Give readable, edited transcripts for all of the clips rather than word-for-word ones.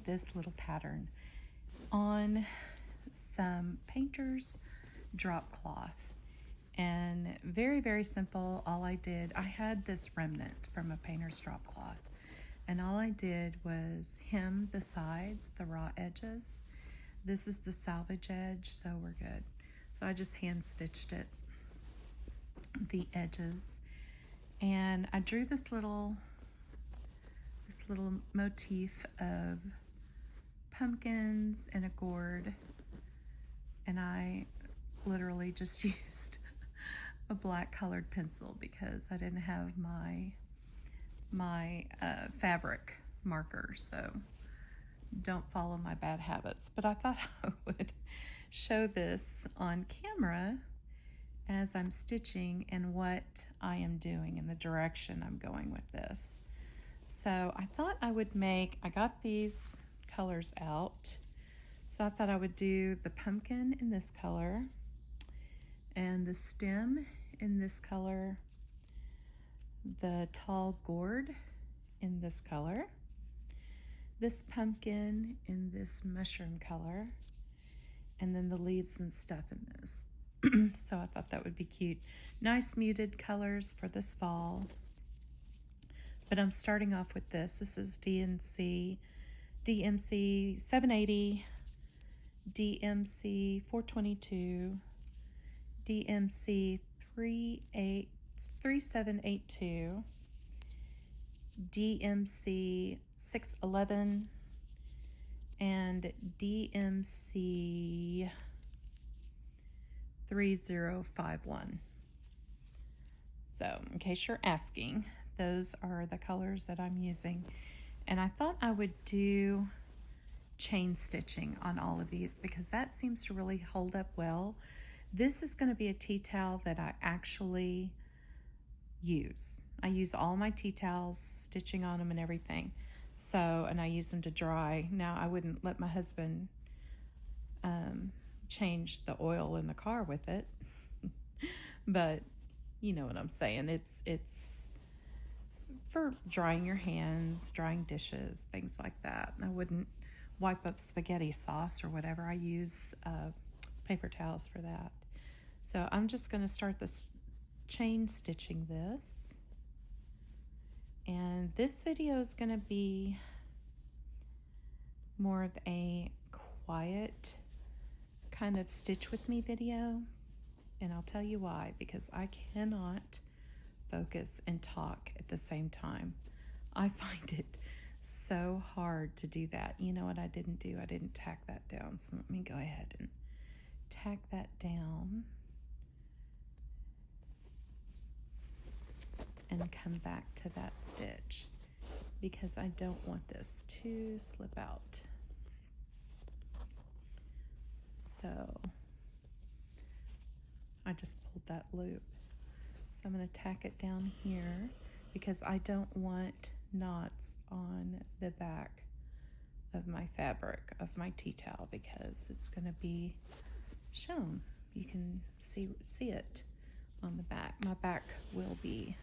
this little pattern on some painter's drop cloth. And very, very simple. All I did, I had this remnant from a painter's drop cloth. And all I did was hem the sides, the raw edges. This is the salvage edge, so we're good. So I just hand stitched it, the edges. And I drew this little motif of pumpkins in a gourd. And I literally just used a black colored pencil because I didn't have my fabric marker, so don't follow my bad habits. But I thought I would show this on camera as I'm stitching and what I am doing and the direction I'm going with this. So I thought I would I got these colors out. So I thought I would do the pumpkin in this color and the stem in this color, the tall gourd in this color, this pumpkin in this mushroom color, and then the leaves and stuff in this. So I thought that would be cute. Nice muted colors for this fall. But I'm starting off with this. This is DMC 780, DMC 422, DMC 3782, DMC 611, and DMC 3051. So in case you're asking, those are the colors that I'm using. And I thought I would do chain stitching on all of these because that seems to really hold up well. This is going to be a tea towel that I actually use. I use all my tea towels, stitching on them and everything. So, and I use them to dry. Now, I wouldn't let my husband change the oil in the car with it. But you know what I'm saying. It's for drying your hands, drying dishes, things like that. And I wouldn't wipe up spaghetti sauce or whatever. I use paper towels for that. So I'm just going to start this chain stitching this. And this video is going to be more of a quiet kind of stitch with me video. And I'll tell you why, because I cannot focus and talk at the same time. I find it so hard to do that. You know what I didn't do? I didn't tack that down. So let me go ahead and tack that down and come back to that stitch because I don't want this to slip out. So I just pulled that loop. So I'm going to tack it down here because I don't want knots on the back of my fabric of my tea towel because it's going to be shown. You can see it on the back. My back will be,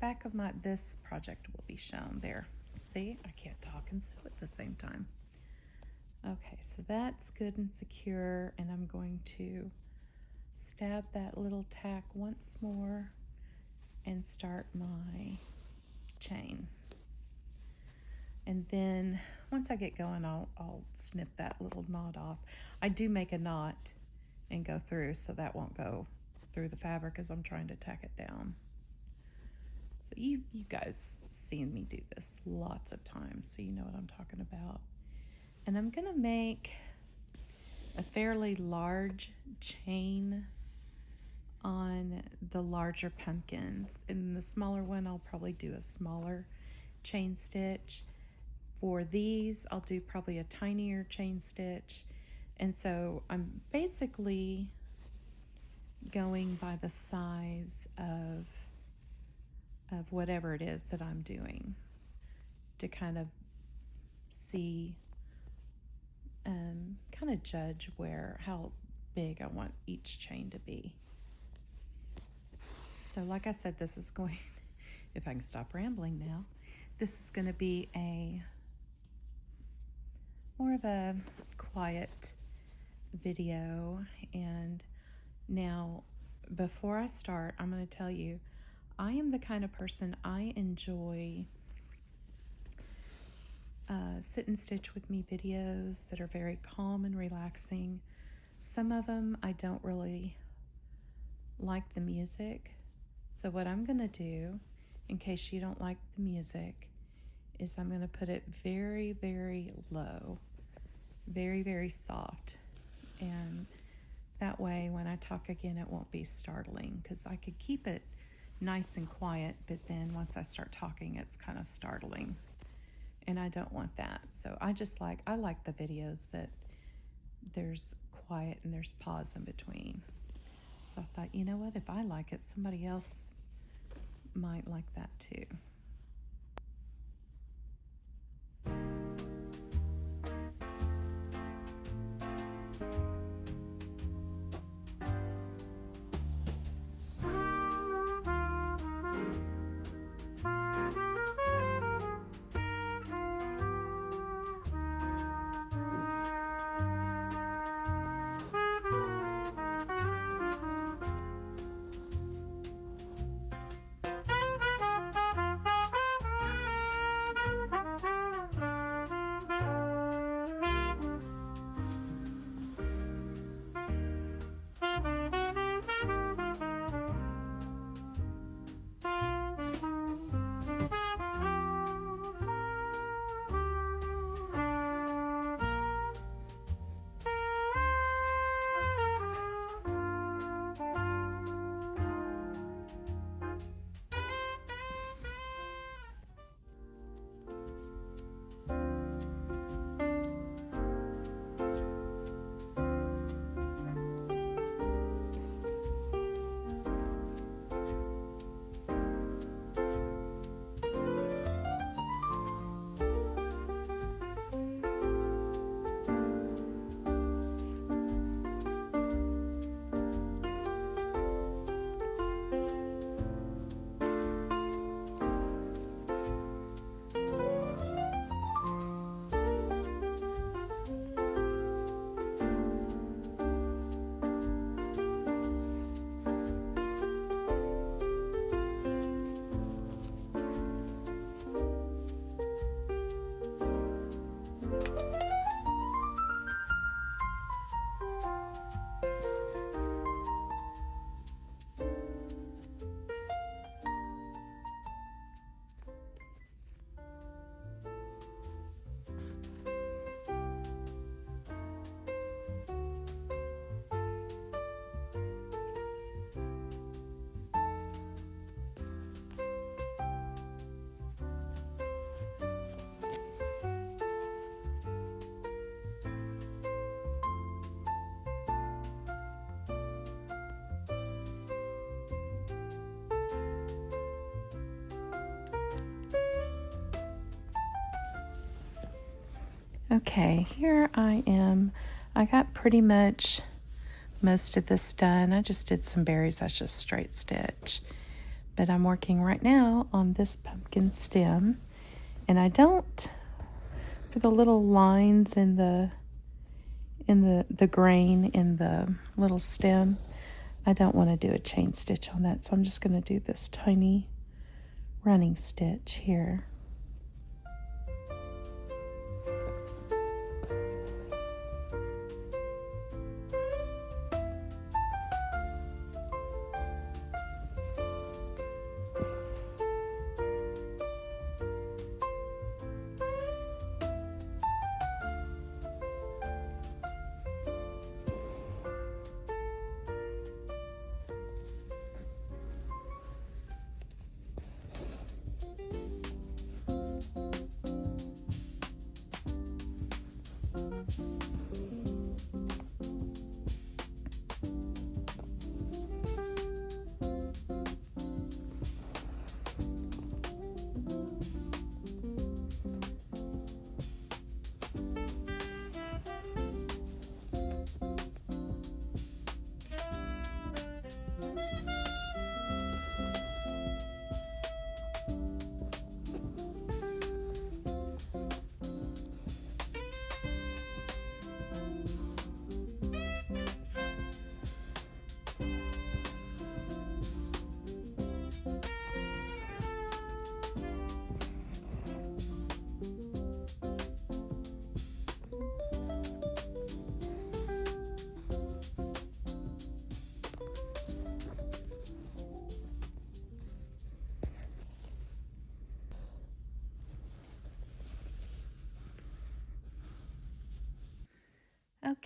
back of this project will be shown there. See, I can't talk and sew at the same time. Okay, so that's good and secure, and I'm going to stab that little tack once more and start my chain. And then once I get going, I'll snip that little knot off. I do make a knot and go through, so that won't go through the fabric as I'm trying to tack it down. So you guys seen me do this lots of times, so you know what I'm talking about. And I'm gonna make a fairly large chain on the larger pumpkins. In the smaller one, I'll probably do a smaller chain stitch. For these, I'll do probably a tinier chain stitch. And so I'm basically going by the size of whatever it is that I'm doing to kind of see, kind of judge how big I want each chain to be. So like I said, this is going, if I can stop rambling now, this is going to be a more of a quiet video. And now, before I start, I'm going to tell you, I am the kind of person, I enjoy sit and stitch with me videos that are very calm and relaxing. Some of them I don't really like the music. So what I'm going to do, in case you don't like the music, is I'm going to put it very, very low, very, very soft. And that way when I talk again, it won't be startling, because I could keep it nice and quiet, but then once I start talking, it's kind of startling. And I don't want that. So I like the videos that there's quiet and there's pause in between. So I thought, you know what, if I like it, somebody else might like that too. Okay, here I am. I got pretty much most of this done. I just did some berries. That's just straight stitch. But I'm working right now on this pumpkin stem. And I don't, for the little lines in the grain in the little stem, I don't want to do a chain stitch on that. So I'm just going to do this tiny running stitch here.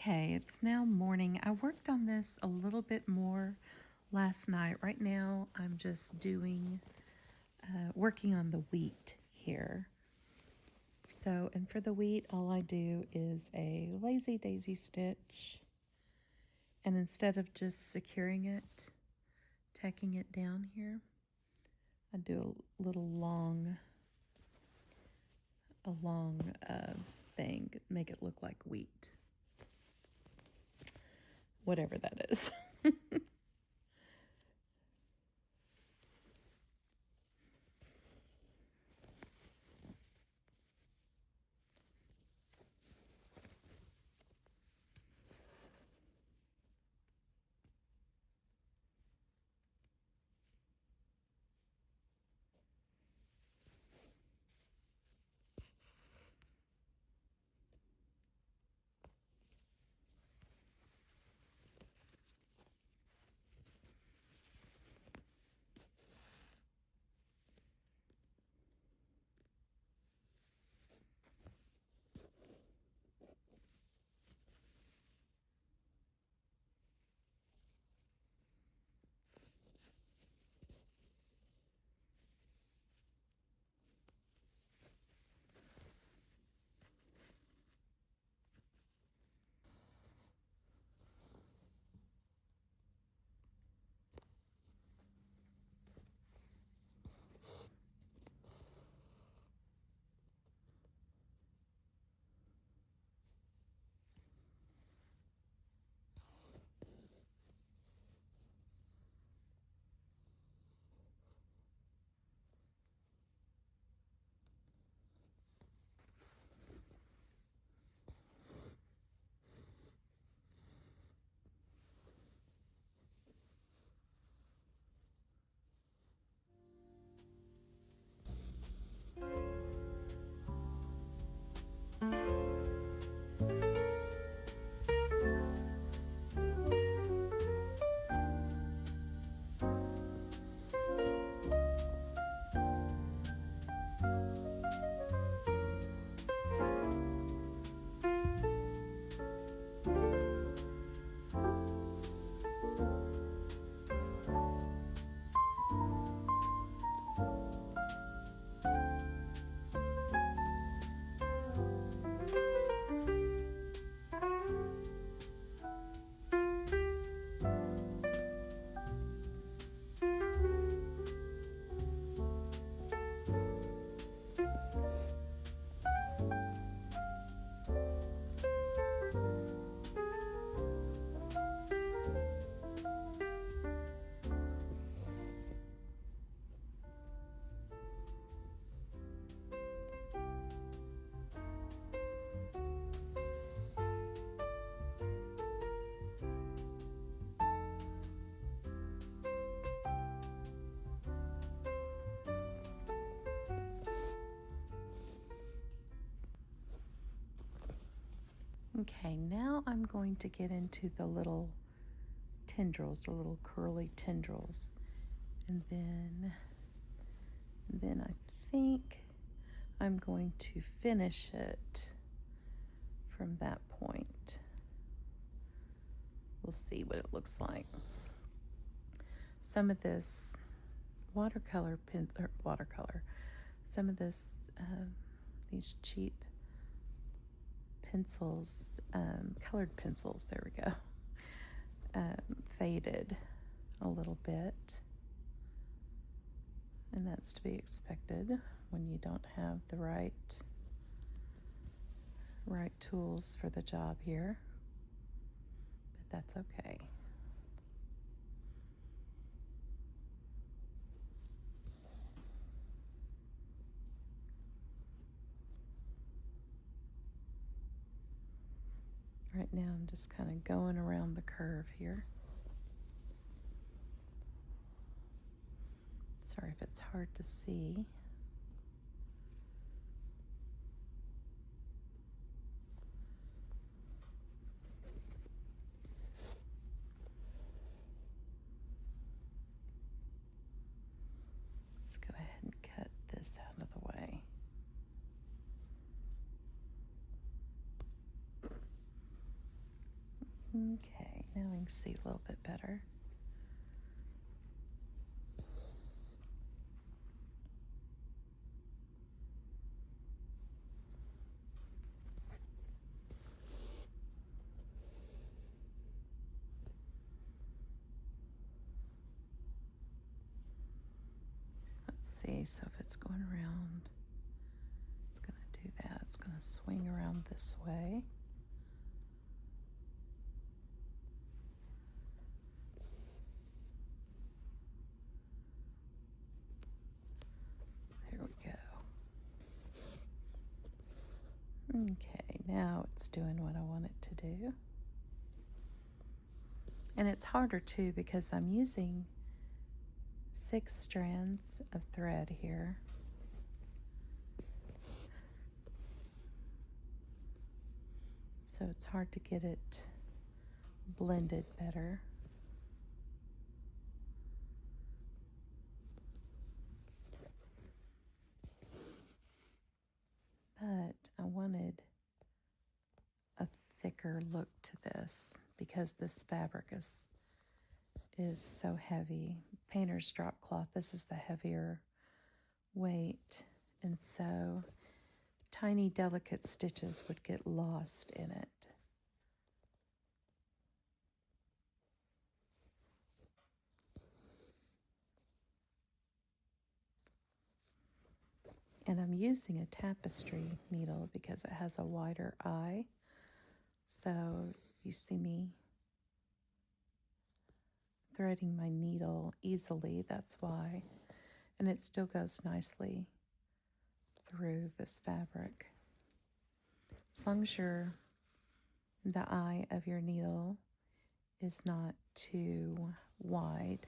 Okay, it's now morning. I worked on this a little bit more last night. Right now, I'm just working on the wheat here. So, and for the wheat, all I do is a lazy daisy stitch. And instead of just securing it, tacking it down here, I do a little long thing, make it look like wheat. Whatever that is. Okay, now I'm going to get into the little tendrils, the little curly tendrils. And then I think I'm going to finish it from that point. We'll see what it looks like. Some of this some of this, these cheap pencils, colored pencils, there we go, faded a little bit, and that's to be expected when you don't have the right tools for the job here, but that's okay. Right now I'm just kind of going around the curve here. Sorry if it's hard to see. Let's go ahead and cut this out of the way. Okay, now we can see a little bit better. Let's see, so if it's going around, it's going to do that. It's going to swing around this way. There we go. Okay, now it's doing what I want it to do. And it's harder too because I'm using 6 strands of thread here. So it's hard to get it blended better. But I wanted a thicker look to this because this fabric is so heavy. Painter's drop cloth, this is the heavier weight, and so tiny delicate stitches would get lost in it. And I'm using a tapestry needle because it has a wider eye. So you see me threading my needle easily, that's why. And it still goes nicely through this fabric. As long as the eye of your needle is not too wide,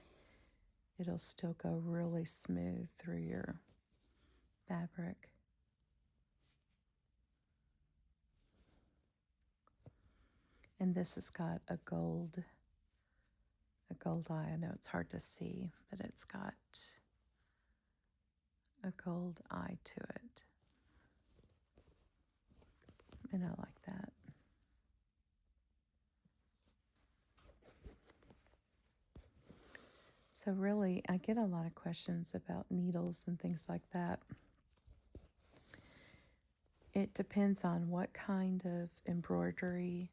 it'll still go really smooth through your fabric. And this has got a gold eye. I know it's hard to see, but it's got a gold eye to it. And I like that. So really, I get a lot of questions about needles and things like that. It depends on what kind of embroidery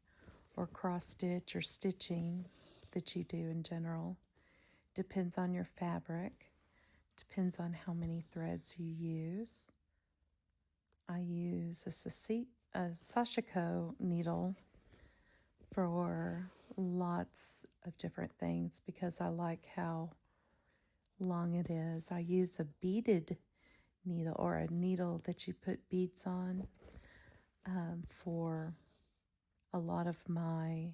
or cross stitch or stitching that you do in general. Depends on your fabric. Depends on how many threads you use. I use a Sashiko needle for lots of different things because I like how long it is. I use a beaded needle or a needle that you put beads on for a lot of my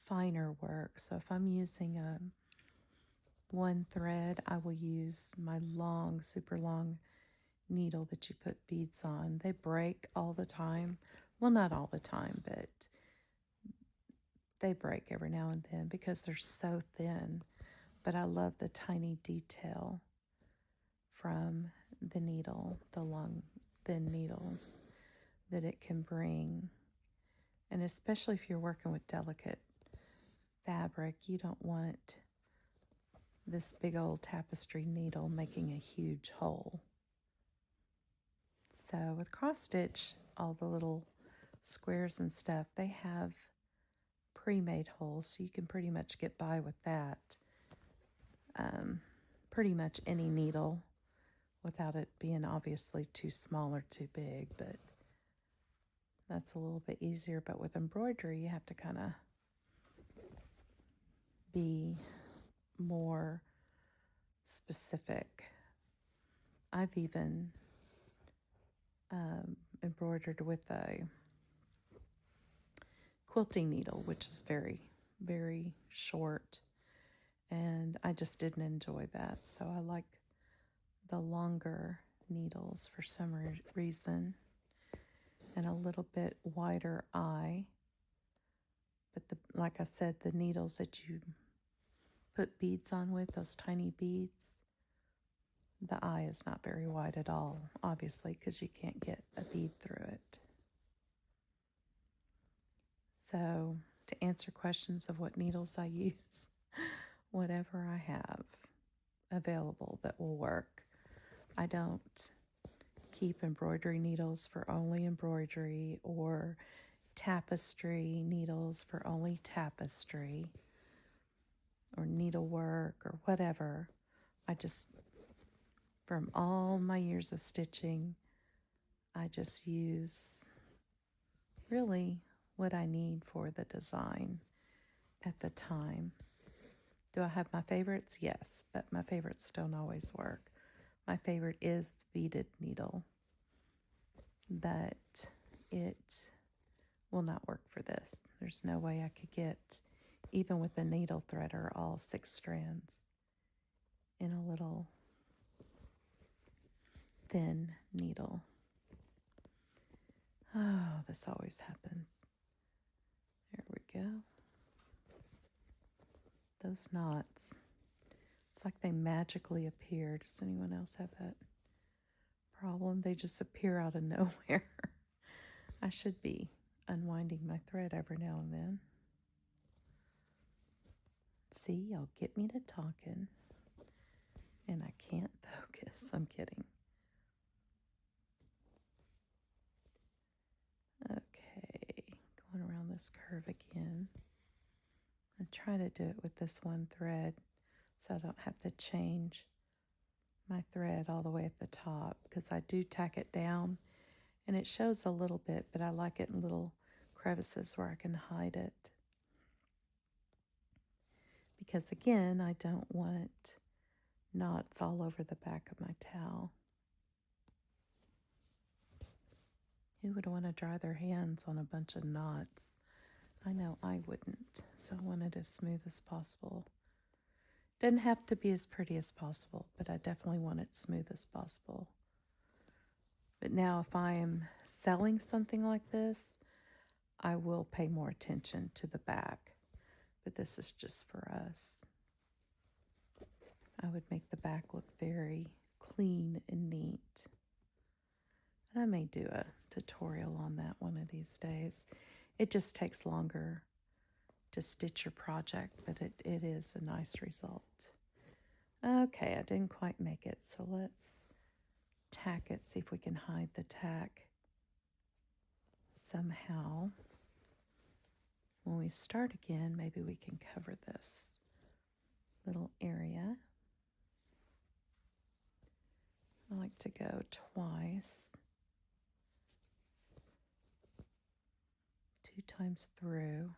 finer work. So if I'm using one thread, I will use my long, super long needle that you put beads on. They break all the time. Well, not all the time, but they break every now and then because they're so thin. But I love the tiny detail from the needle, the long, thin needles that it can bring. And especially if you're working with delicate fabric, you don't want this big old tapestry needle making a huge hole. So with cross stitch, all the little squares and stuff, they have pre-made holes, so you can pretty much get by with that. Pretty much any needle without it being obviously too small or too big, but that's a little bit easier. But with embroidery, you have to kind of be more specific. I've even embroidered with a quilting needle, which is very, very short, and I just didn't enjoy that. So I like the longer needles for some reason, and a little bit wider eye. But like I said, the needles that you put beads on with, those tiny beads, the eye is not very wide at all, obviously, because you can't get a bead through it. So to answer questions of what needles I use, whatever I have available that will work. I don't keep embroidery needles for only embroidery or tapestry needles for only tapestry or needlework or whatever. I just, from all my years of stitching, I just use really what I need for the design at the time. Do I have my favorites? Yes, but my favorites don't always work. My favorite is the beaded needle, but it will not work for this. There's no way I could get, even with the needle threader, all 6 strands in a little thin needle. Oh, this always happens. There we go. Those knots. It's like they magically appear. Does anyone else have that problem? They just appear out of nowhere. I should be unwinding my thread every now and then. See, y'all get me to talking, and I can't focus. I'm kidding. Okay, going around this curve again. I try to do it with this one thread so I don't have to change my thread all the way at the top, because I do tack it down and it shows a little bit, but I like it in little crevices where I can hide it. Because again, I don't want knots all over the back of my towel. Who would want to dry their hands on a bunch of knots? I know I wouldn't, so I want it as smooth as possible. Doesn't have to be as pretty as possible, but I definitely want it smooth as possible. But now if I am selling something like this, I will pay more attention to the back. But this is just for us. I would make the back look very clean and neat. And I may do a tutorial on that one of these days. It just takes longer to stitch your project, but it is a nice result. Okay, I didn't quite make it, so let's tack it, see if we can hide the tack somehow. When we start again, maybe we can cover this little area. I like to go twice, 2 times through,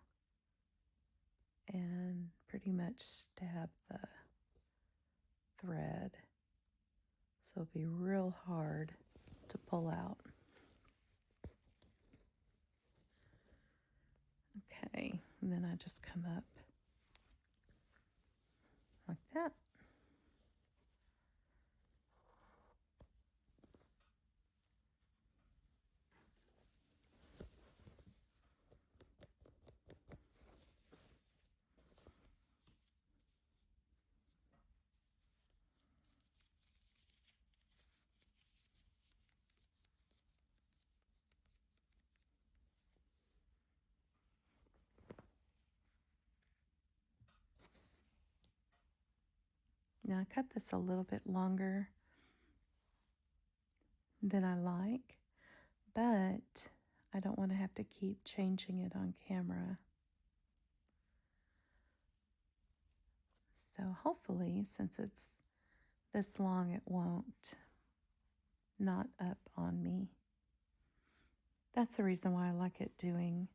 and pretty much stab the thread. So it'll be real hard to pull out. Okay, and then I just come up like that. Now I cut this a little bit longer than I like, but I don't want to have to keep changing it on camera. So hopefully, since it's this long, it won't knot up on me. That's the reason why I like it doing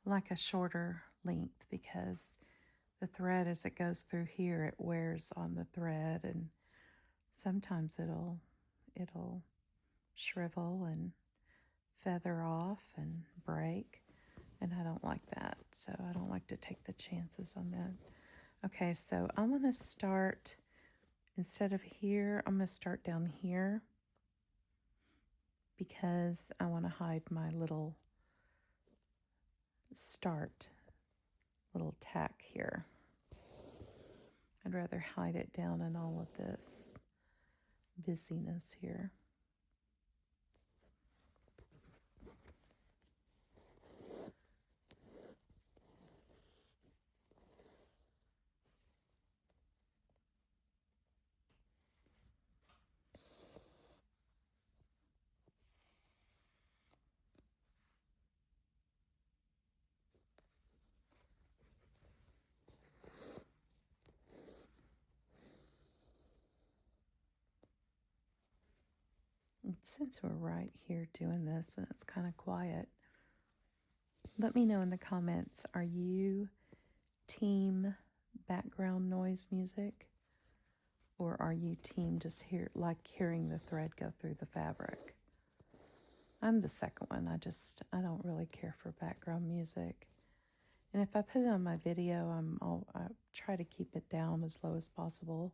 like a shorter length, because the thread, as it goes through here, it wears on the thread, and sometimes it'll shrivel and feather off and break, and I don't like that, so I don't like to take the chances on that. Okay, so I'm going to start, instead of here, I'm going to start down here, because I want to hide my little little tack here. I'd rather hide it down in all of this busyness here. Since we're right here doing this and it's kind of quiet, let me know in the comments, are you team background noise music? Or are you team just hearing the thread go through the fabric? I'm the second one. I don't really care for background music. And if I put it on my video, I try to keep it down as low as possible,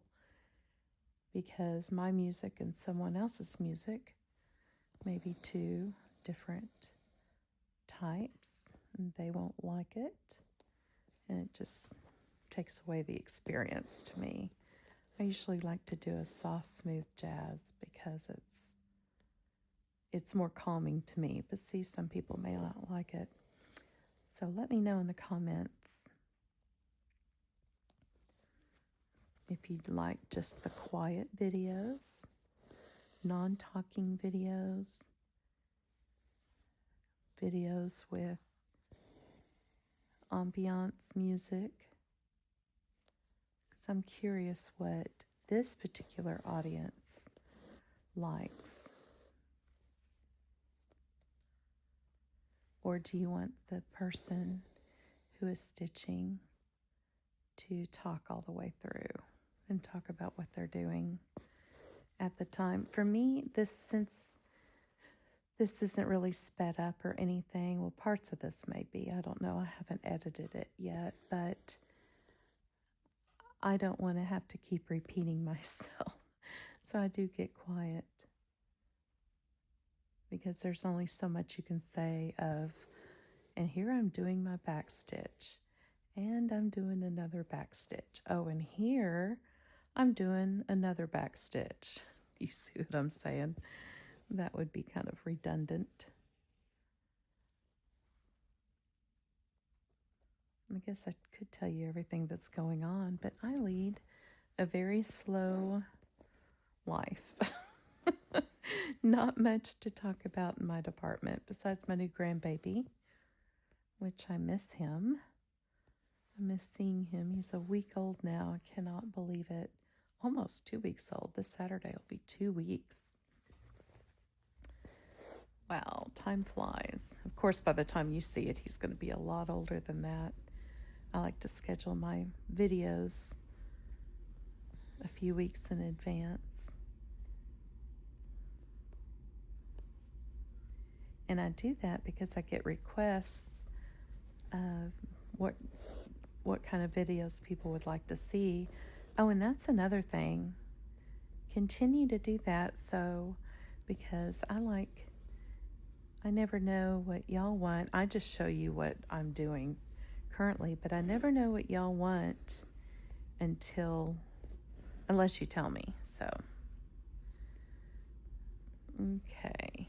because my music and someone else's music may be two different types, and they won't like it, and it just takes away the experience to me. I usually like to do a soft, smooth jazz because it's more calming to me, but see, some people may not like it. So let me know in the comments if you'd like just the quiet videos, non-talking videos, videos with ambiance music, because I'm curious what this particular audience likes. Or do you want the person who is stitching to talk all the way through and talk about what they're doing at the time? For me, since this isn't really sped up or anything, well, parts of this may be. I don't know. I haven't edited it yet, but I don't want to have to keep repeating myself. So I do get quiet, because there's only so much you can say of, and here I'm doing my back stitch, and I'm doing another back stitch. Oh, and here I'm doing another back stitch. You see what I'm saying? That would be kind of redundant. I guess I could tell you everything that's going on, but I lead a very slow life. Not much to talk about in my department besides my new grandbaby, which I miss him. I miss seeing him. He's a week old now. I cannot believe it. Almost 2 weeks old. This Saturday will be 2 weeks. Wow, time flies. Of course, by the time you see it, he's going to be a lot older than that. I like to schedule my videos a few weeks in advance. And I do that because I get requests of what kind of videos people would like to see. Oh, and that's another thing. Continue to do that, because I never know what y'all want. I just show you what I'm doing currently, but I never know what y'all want unless you tell me. So, okay.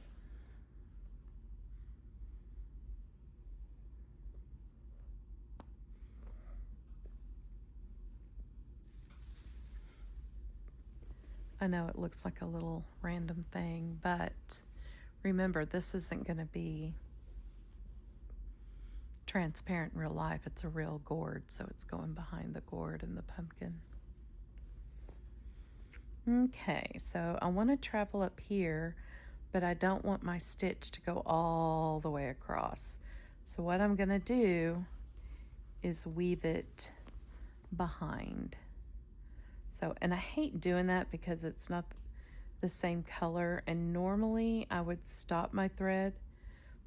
I know it looks like a little random thing, but remember, this isn't going to be transparent in real life. It's a real gourd, so it's going behind the gourd and the pumpkin. Okay, so I want to travel up here, but I don't want my stitch to go all the way across. So what I'm going to do is weave it behind. So, and I hate doing that because it's not the same color, and normally I would stop my thread,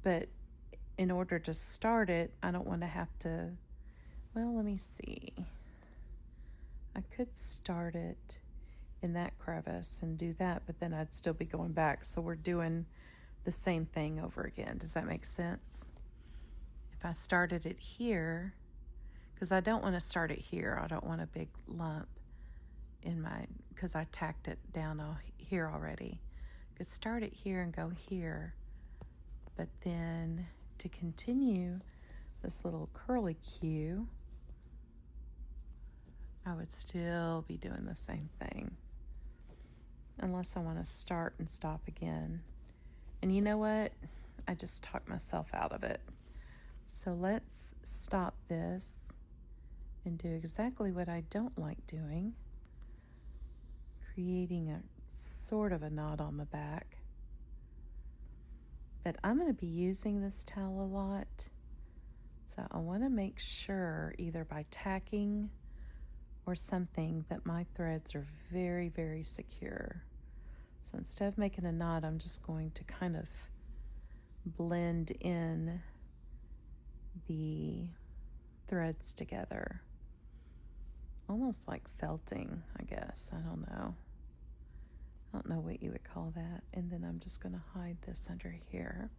but in order to start it, I don't want to have to, well, let me see. I could start it in that crevice and do that, but then I'd still be going back. So we're doing the same thing over again. Does that make sense? If I started it here, because I don't want to start it here. I don't want a big lump because I tacked it down here already. Could start it here and go here, but then to continue this little curly Q, I would still be doing the same thing, unless I want to start and stop again. And you know what? I just talked myself out of it. So let's stop this and do exactly what I don't like doing, creating a sort of a knot on the back. But I'm going to be using this towel a lot. So I want to make sure either by tacking or something that my threads are very, very secure. So instead of making a knot, I'm just going to kind of blend in the threads together. Almost like felting, I guess. I don't know. I don't know what you would call that. And then I'm just going to hide this under here.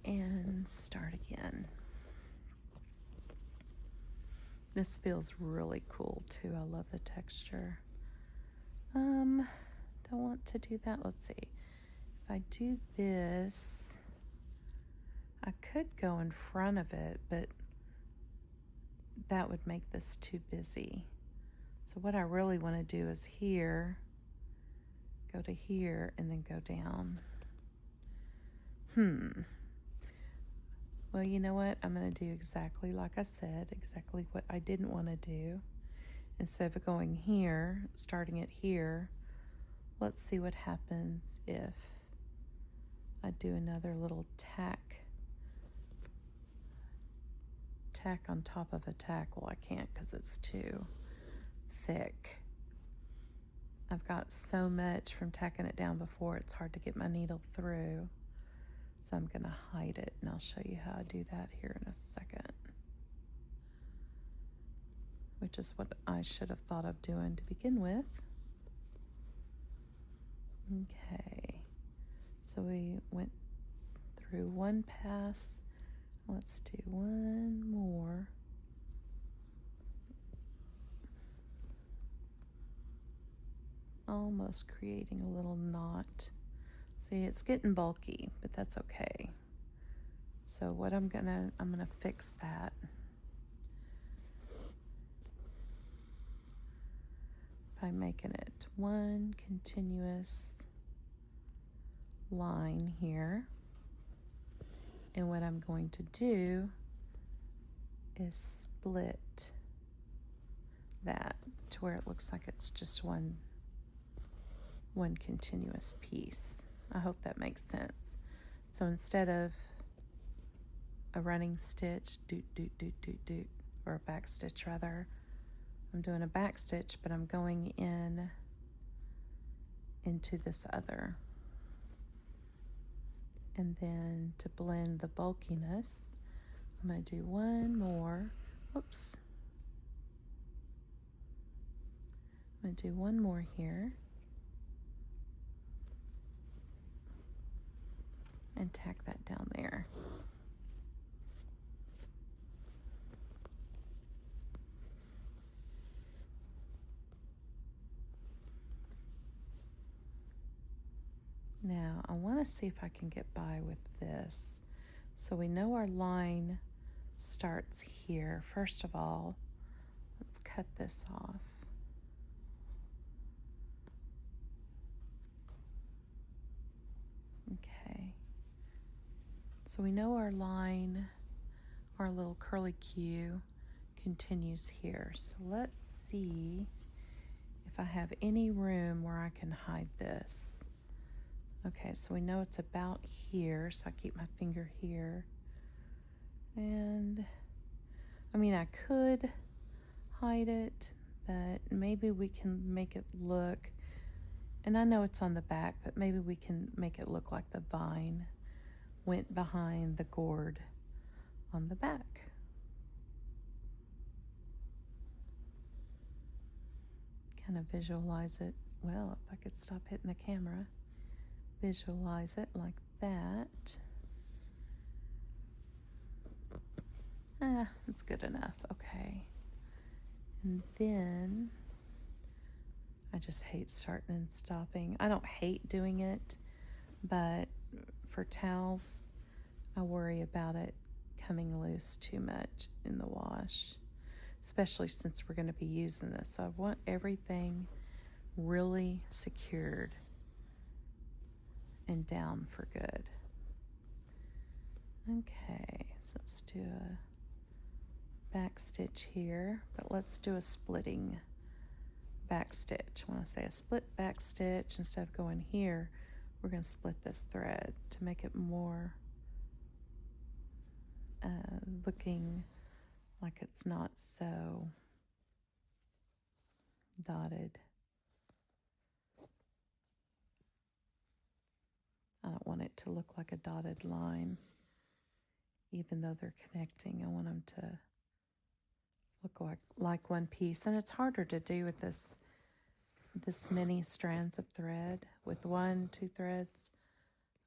And start again. This feels really cool too. I love the texture. Don't want to do that. Let's see. If I do this, I could go in front of it, but that would make this too busy. So what I really want to do is here, go to here, and then go down. Well, you know what? I'm going to do exactly like I said, exactly what I didn't want to do. Instead of going here, starting it here, let's see what happens if I do another little tack on top of a tack. Well, I can't because it's too thick. I've got so much from tacking it down before, it's hard to get my needle through. So I'm going to hide it, and I'll show you how I do that here in a second. Which is what I should have thought of doing to begin with. Okay, so we went through one pass. Let's do one more. Almost creating a little knot. See, it's getting bulky, but that's okay. So what I'm gonna fix that. By making it one continuous line here. And what I'm going to do is split that to where it looks like it's just one continuous piece. I hope that makes sense. So instead of a running stitch, doot, doot, doot, doot, doot, or a back stitch rather, I'm doing a back stitch, but I'm going into this other. And then to blend the bulkiness, I'm going to do one more. Oops. I'm going to do one more here. And tack that down there. Now I want to see if I can get by with this. So we know our line starts here. First of all, let's cut this off. Okay. So we know our line, our little curly Q continues here. So let's see if I have any room where I can hide this. Okay, so we know it's about here, so I keep my finger here. And I mean, I could hide it, but maybe we can make it look, and I know it's on the back, but maybe we can make it look like the vine went behind the gourd on the back. Kind of visualize it. Well, if I could stop hitting the camera. Visualize it like that. It's good enough. Okay. And then I just hate starting and stopping. I don't hate doing it, but for towels, I worry about it coming loose too much in the wash, especially since we're going to be using this. So I want everything really secured and down for good. Okay, so let's do a back stitch here, but let's do a splitting back stitch. When I say a split back stitch, instead of going here, we're going to split this thread to make it more looking like it's not so dotted. I don't want it to look like a dotted line, even though they're connecting. I want them to look like one piece, and it's harder to do with this many strands of thread. With 1-2 threads,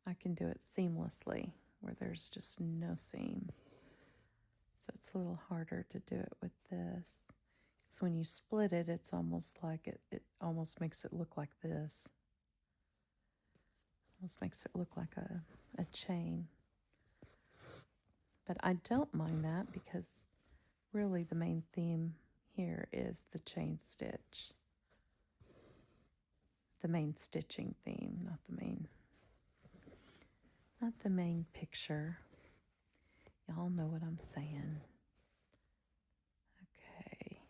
I can do it seamlessly where there's just no seam. So it's a little harder to do it with this. So when you split it, it's almost like it almost makes it look like this. Almost makes it look like a chain. But I don't mind that because really the main theme here is the chain stitch. The main stitching theme, not the main picture. Y'all know what I'm saying. Okay.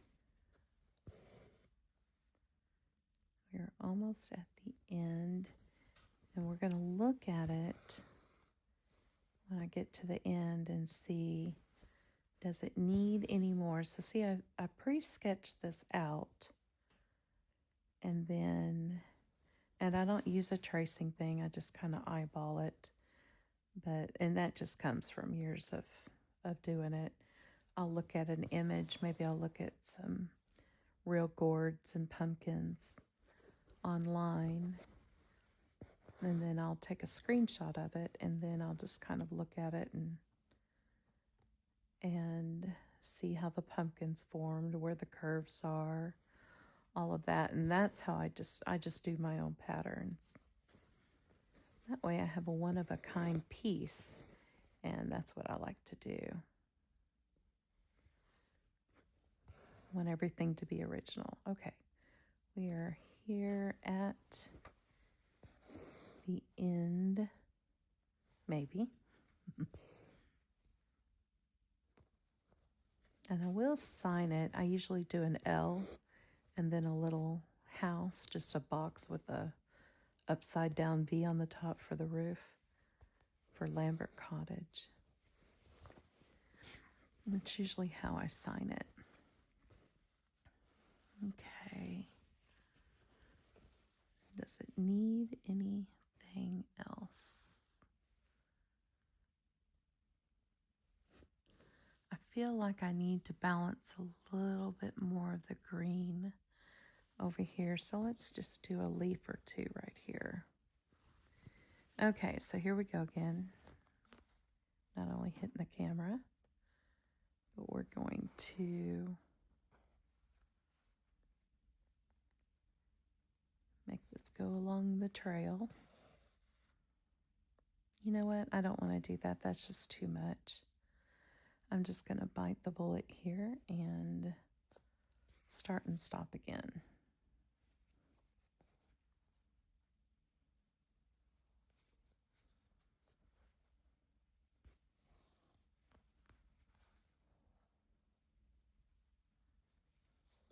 We're almost at the end, and we're going to look at it when I get to the end and see, does it need any more? So see, I pre-sketched this out, and I don't use a tracing thing. I just kind of eyeball it. And that just comes from years of doing it. I'll look at an image. Maybe I'll look at some real gourds and pumpkins online, and then I'll take a screenshot of it, and then I'll just kind of look at it and see how the pumpkins formed, where the curves are, all of that. And that's how I just do my own patterns. That way I have a one-of-a-kind piece, and that's what I like to do. I want everything to be original. Okay, we are here at the end, maybe. And I will sign it. I usually do an L and then a little house, just a box with a upside down V on the top for the roof for Lambert Cottage. That's usually how I sign it. Okay. Does it need anything else? I feel like I need to balance a little bit more of the green over here. So let's just do a leaf or two right here. Okay, so here we go again. Not only hitting the camera, but we're going to make this go along the trail. You know what? I don't want to do that. That's just too much. I'm just going to bite the bullet here and start and stop again.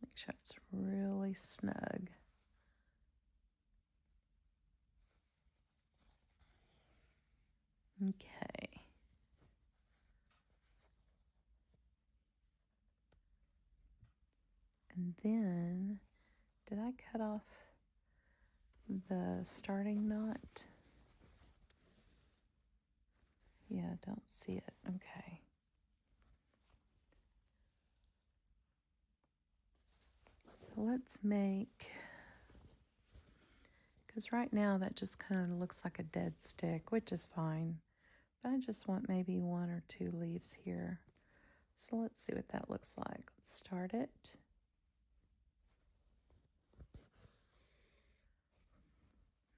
Make sure it's really snug. Okay. And then, did I cut off the starting knot? Yeah, I don't see it. Okay. So let's make, because right now that just kind of looks like a dead stick, which is fine. But I just want maybe 1 or 2 leaves here. So let's see what that looks like. Let's start it.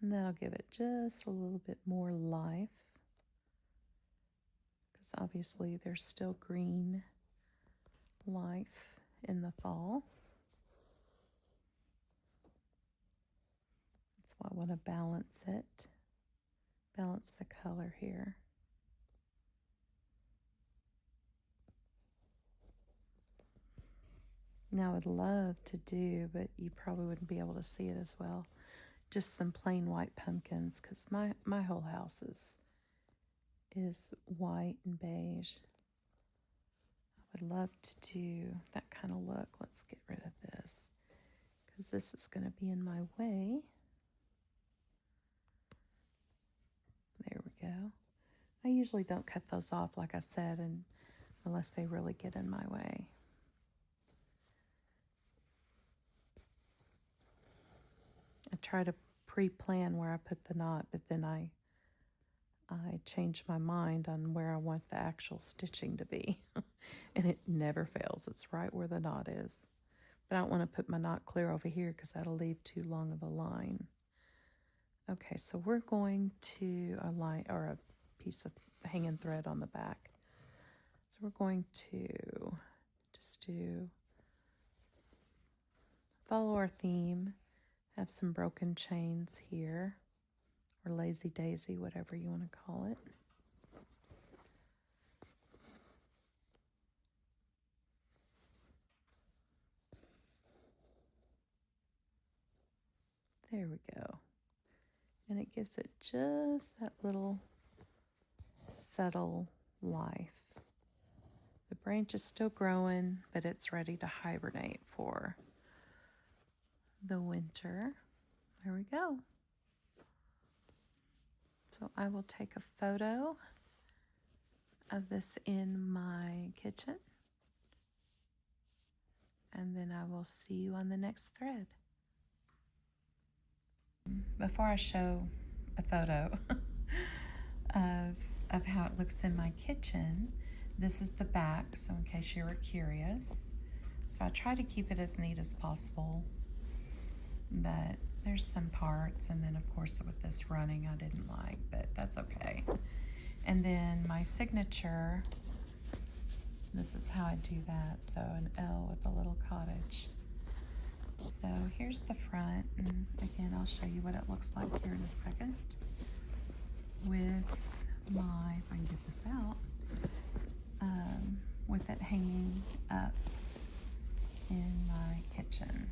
And that'll give it just a little bit more life, because obviously there's still green life in the fall. That's why I want to balance it, balance the color here. Now I would love to do, but you probably wouldn't be able to see it as well, just some plain white pumpkins, because my whole house is white and beige. I would love to do that kind of look. Let's get rid of this, because this is going to be in my way. There we go. I usually don't cut those off, like I said, unless they really get in my way. I try to pre-plan where I put the knot, but then I change my mind on where I want the actual stitching to be. And it never fails. It's right where the knot is. But I don't want to put my knot clear over here because that'll leave too long of a line. Okay, so we're going to a line or a piece of hanging thread on the back. So we're going to just follow our theme, have some broken chains here, or lazy daisy, whatever you want to call it. There we go. And it gives it just that little subtle life. The branch is still growing, but it's ready to hibernate for the winter. There we go. So I will take a photo of this in my kitchen, and then I will see you on the next thread. Before I show a photo of how it looks in my kitchen, this is the back, so in case you were curious. So I try to keep it as neat as possible, but there's some parts, and then of course with this running I didn't like, but that's okay. And then my signature, this is how I do that, so an L with a little cottage. So here's the front, and again I'll show you what it looks like here in a second with my, if I can get this out, with it hanging up in my kitchen.